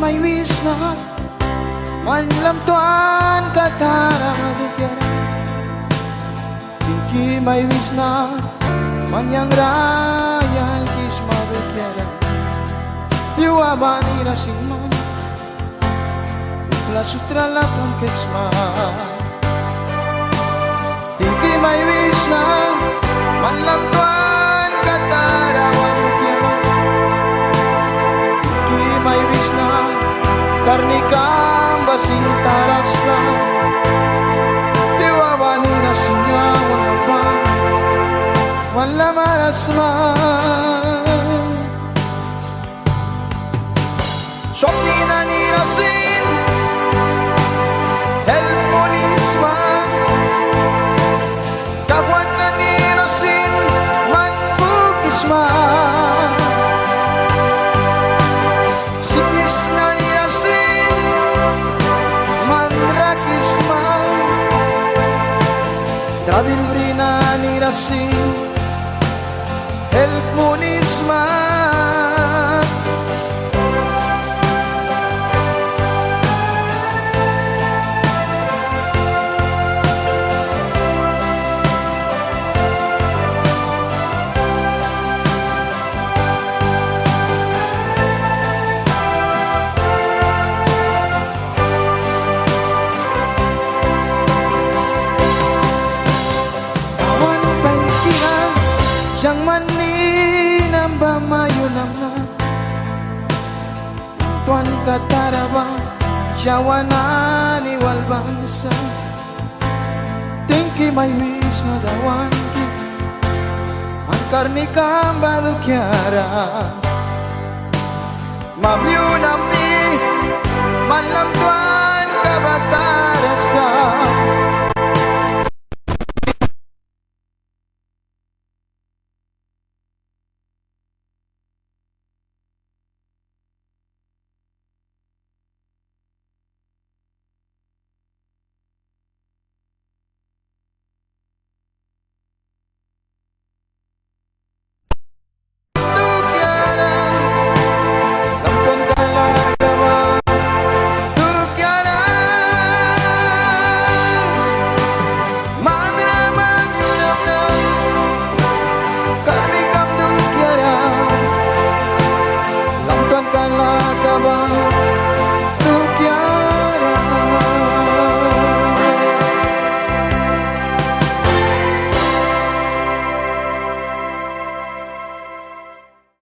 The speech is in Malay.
may wisna manlam tuan katara madukyara tingki may wisna manyang rayal kis madukyara yuwa bani rasimman la sutra la ton kesma tingki may wisna manlam tuan katara madukyara tingki may wisna karnikam basing tarasa diwawani na sinya walapan wala marasma swapni na nirasin helmonisma kawan na nirasin manbukisma sikis na Trabilbrina nirasi el munisma Yang mani namba mayu namna tuan kataraba jawanani wal bangsa tingki may wisna dawan ki angkar ni kambadu kiara mabiu namni malam tuan kabatarasa